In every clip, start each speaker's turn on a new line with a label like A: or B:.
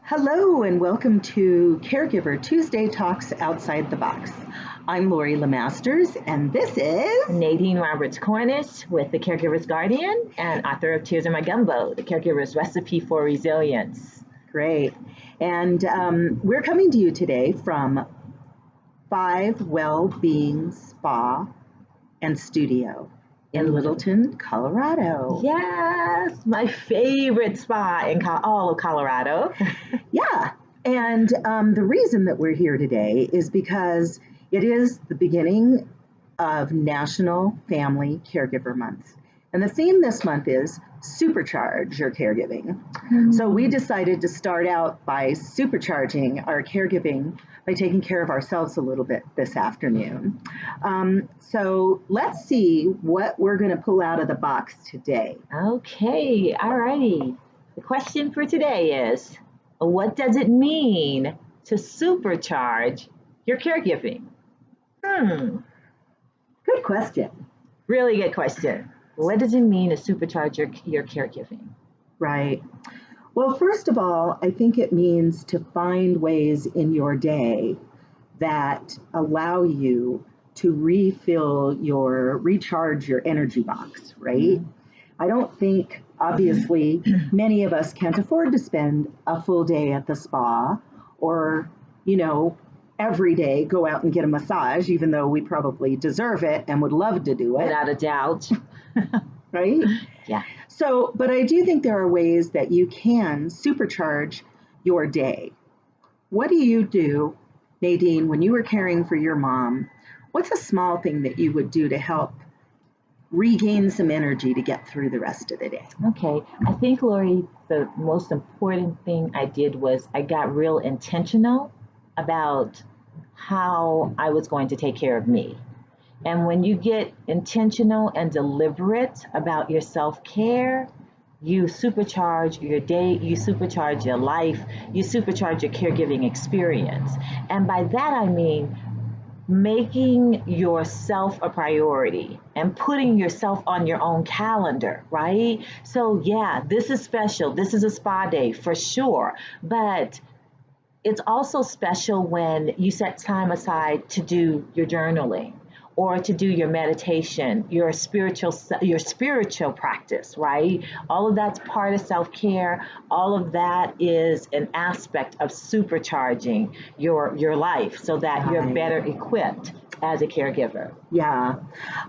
A: Hello and welcome to Caregiver Tuesday Talks Outside the Box. I'm Lori Lemasters and this is
B: Nadine Roberts-Cornish with the Caregiver's Guardian and author of Tears in My Gumbo, the Caregiver's Recipe for Resilience.
A: Great. And we're coming to you today from Five Well-Being Spa and Studio in Littleton, Colorado.
B: Yes, my favorite spa in all of Colorado.
A: Yeah, and the reason that we're here today is because it is the beginning of National Family Caregiver Month. And the theme this month is Supercharge Your Caregiving. So we decided to start out by supercharging our caregiving by taking care of ourselves a little bit this afternoon. So let's see what we're going to pull out of the box today.
B: Okay, alrighty. The question for today is, what does it mean to supercharge your caregiving?
A: Good question.
B: Really good question. What does it mean to supercharge your caregiving?
A: Right. Well, first of all, I think it means to find ways in your day that allow you to recharge your energy box, right? I don't think, obviously, many of us can't afford to spend a full day at the spa or, every day go out and get a massage, even though we probably deserve it and would love to do it.
B: Without a doubt.
A: Right?
B: Yeah.
A: So, but I do think there are ways that you can supercharge your day. What do you do, Nadine, when you were caring for your mom? What's a small thing that you would do to help regain some energy to get through the rest of the day?
B: Okay. I think, Lori, the most important thing I did was I got real intentional about how I was going to take care of me. And when you get intentional and deliberate about your self-care, you supercharge your day, you supercharge your life, you supercharge your caregiving experience. And by that I mean making yourself a priority and putting yourself on your own calendar, right? So yeah, this is special. This is a spa day for sure. But it's also special when you set time aside to do your journaling or to do your meditation, your spiritual practice, right? All of that's part of self-care. All of that is an aspect of supercharging your life so that you're better equipped as a caregiver.
A: Yeah.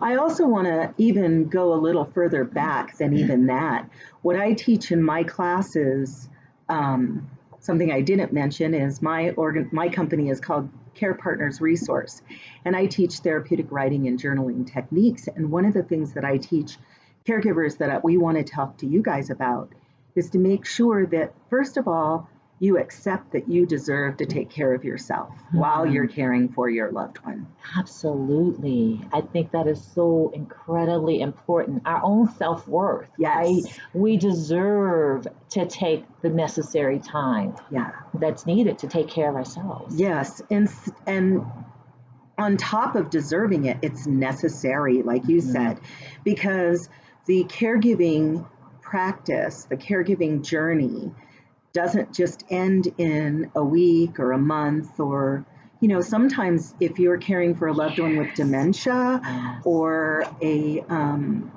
A: I also want to even go a little further back than even that. What I teach in my classes, something I didn't mention is my company is called Care Partners Resource, and I teach therapeutic writing and journaling techniques. And one of the things that I teach caregivers that we want to talk to you guys about is to make sure that, first of all, you accept that you deserve to take care of yourself while you're caring for your loved one.
B: Absolutely. I think that is so incredibly important. Our own self-worth,
A: Yes.
B: right? We deserve to take the necessary time that's needed to take care of ourselves.
A: Yes. And on top of deserving it, it's necessary, like you said, because the caregiving practice, the caregiving journey doesn't just end in a week or a month or, sometimes if you're caring for a loved one with dementia or a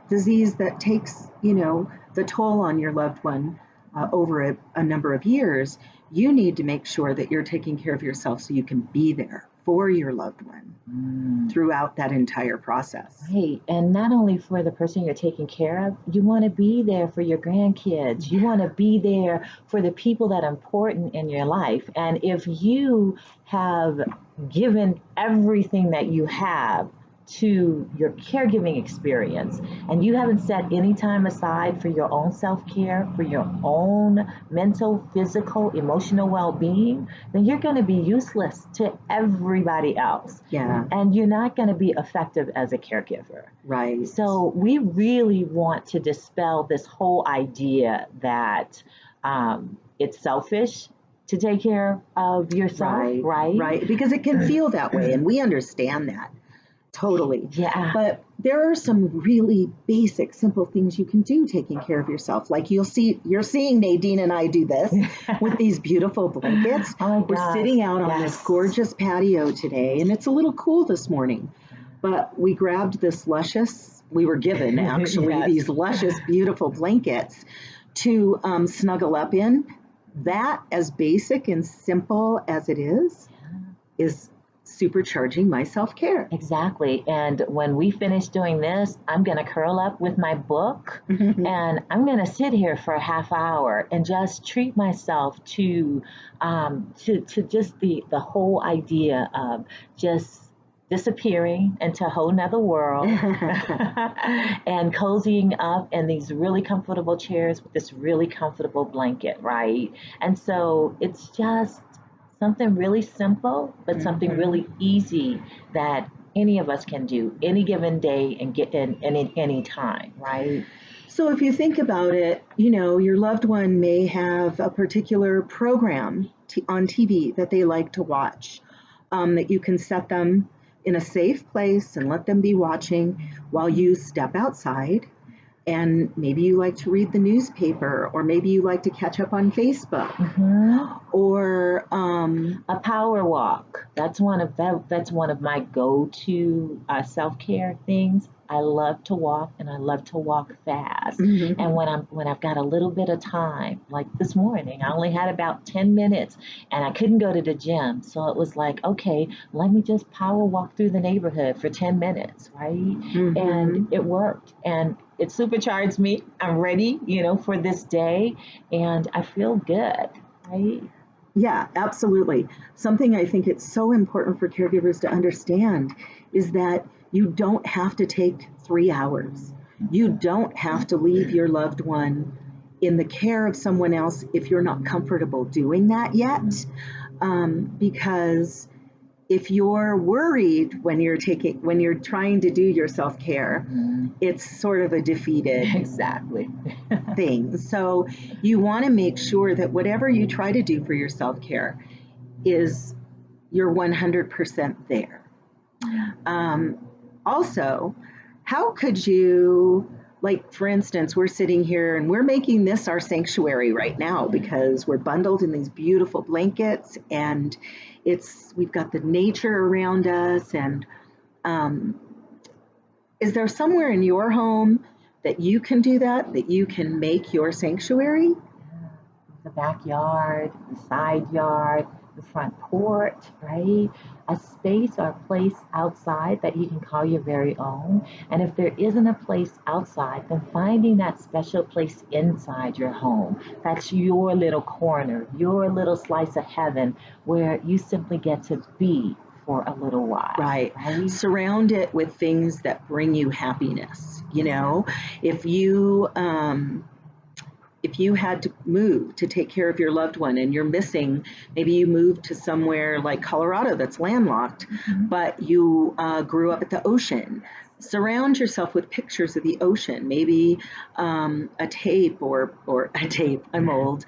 A: disease that takes, the toll on your loved one over a number of years, you need to make sure that you're taking care of yourself so you can be there for your loved one throughout that entire process.
B: Right. And not only for the person you're taking care of, you want to be there for your grandkids. You want to be there for the people that are important in your life. And if you have given everything that you have to your caregiving experience and you haven't set any time aside for your own self-care, for your own mental, physical, emotional well-being, then you're going to be useless to everybody else.
A: Yeah.
B: And you're not going to be effective as a caregiver.
A: Right.
B: So we really want to dispel this whole idea that it's selfish to take care of yourself, right?
A: Right. Because it can feel that way, and we understand that. Totally.
B: Yeah.
A: But there are some really basic, simple things you can do taking care of yourself. Like you're seeing Nadine and I do this with these beautiful blankets.
B: Oh my
A: We're
B: gosh,
A: sitting out on this
B: yes.
A: gorgeous patio today, and it's a little cool this morning. But we grabbed we were given actually
B: Yes.
A: these luscious, beautiful blankets to snuggle up in. That, as basic and simple as it is supercharging my self-care.
B: Exactly. And when we finish doing this, I'm going to curl up with my book and I'm going to sit here for a half hour and just treat myself to just the whole idea of just disappearing into a whole nother world and cozying up in these really comfortable chairs with this really comfortable blanket, right? And so it's just something really simple, but something really easy that any of us can do any given day and get in any time, right?
A: So if you think about it, your loved one may have a particular program on TV that they like to watch, that you can set them in a safe place and let them be watching while you step outside. And maybe you like to read the newspaper, or maybe you like to catch up on Facebook, or
B: a power walk. That's one of my go-to self-care things. I love to walk, and I love to walk fast. And when I've got a little bit of time, like this morning, I only had about 10 minutes, and I couldn't go to the gym, so it was like, okay, let me just power walk through the neighborhood for 10 minutes, right? And it worked, and it supercharged me. I'm ready, for this day, and I feel good, right?
A: Yeah, absolutely. Something I think it's so important for caregivers to understand is that you don't have to take 3 hours. You don't have to leave your loved one in the care of someone else if you're not comfortable doing that yet. Because if you're worried when you're trying to do your self-care, it's sort of a defeated
B: Exactly.
A: thing. So you want to make sure that whatever you try to do for your self-care is you're 100% there. Also, how could you, like, for instance, we're sitting here and we're making this our sanctuary right now because we're bundled in these beautiful blankets, and we've got the nature around us. And is there somewhere in your home that you can do that you can make your sanctuary?
B: The backyard, the side yard, the front porch, right? A space or a place outside that you can call your very own. And if there isn't a place outside, then finding that special place inside your home. That's your little corner, your little slice of heaven where you simply get to be for a little while.
A: Right. Surround it with things that bring you happiness. If you had to move to take care of your loved one and you're missing, maybe you moved to somewhere like Colorado that's landlocked, but you grew up at the ocean. Surround yourself with pictures of the ocean, maybe a tape or a tape, I'm old,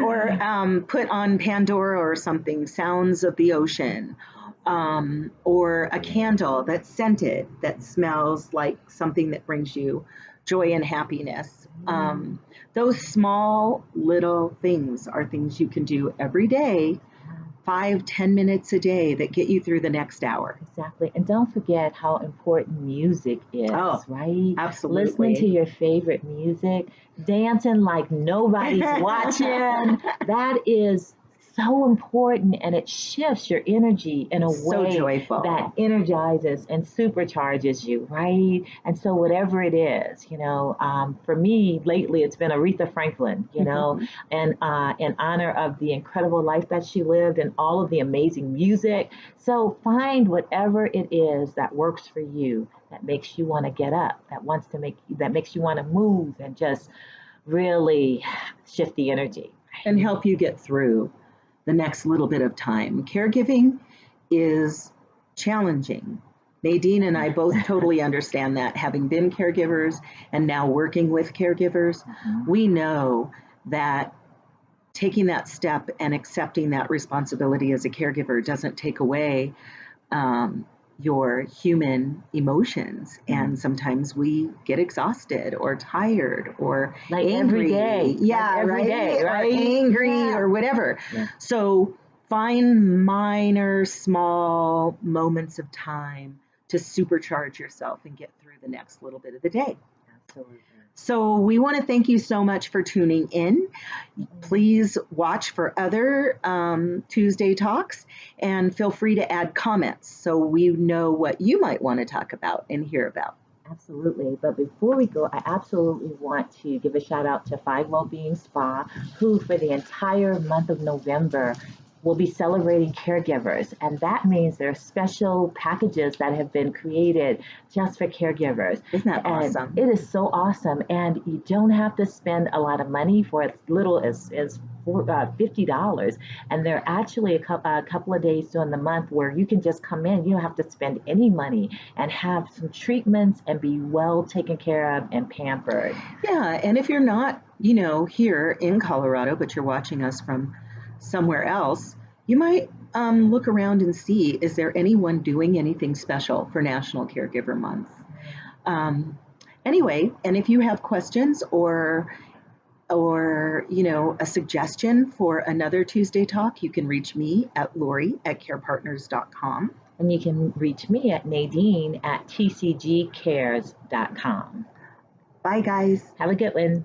A: or put on Pandora or something, sounds of the ocean. Or a candle that's scented, that smells like something that brings you joy and happiness. Those small little things are things you can do every day, 5-10 minutes a day, that get you through the next hour.
B: Exactly. And don't forget how important music is, right?
A: Absolutely.
B: Listening to your favorite music, dancing like nobody's watching. That is so important, and it shifts your energy in a way
A: joyful.
B: That energizes and supercharges you, right? And so whatever it is, for me lately it's been Aretha Franklin, and in honor of the incredible life that she lived and all of the amazing music. So find whatever it is that works for you, that makes you want to get up, that makes you want to move and just really shift the energy.
A: And help you get through the next little bit of time. Caregiving is challenging. Nadine and I both totally understand that. Having been caregivers and now working with caregivers, we know that taking that step and accepting that responsibility as a caregiver doesn't take away your human emotions, and sometimes we get exhausted or tired or
B: Like
A: angry.
B: every day.
A: Yeah,
B: Like every
A: right?
B: day, right?
A: Or angry
B: Yeah.
A: or whatever.
B: Yeah.
A: So find minor, small moments of time to supercharge yourself and get through the next little bit of the day.
B: Absolutely.
A: So we want to thank you so much for tuning in. Please watch for other Tuesday talks and feel free to add comments so we know what you might want to talk about and hear about.
B: Absolutely. But before we go, I absolutely want to give a shout out to Five Wellbeing Spa, who for the entire month of November will be celebrating caregivers. And that means there are special packages that have been created just for caregivers.
A: Isn't that
B: And
A: awesome?
B: it is so awesome. And you don't have to spend a lot of money for as little as $50. And there are actually a couple of days during the month where you can just come in. You don't have to spend any money and have some treatments and be well taken care of and pampered.
A: Yeah, and if you're not, here in Colorado, but you're watching us from somewhere else, you might look around and see, is there anyone doing anything special for National Caregiver Month? Anyway, and if you have questions or a suggestion for another Tuesday talk, you can reach me at Lori@carepartners.com.
B: And you can reach me at Nadine@tcgcares.com.
A: Bye, guys.
B: Have a good one.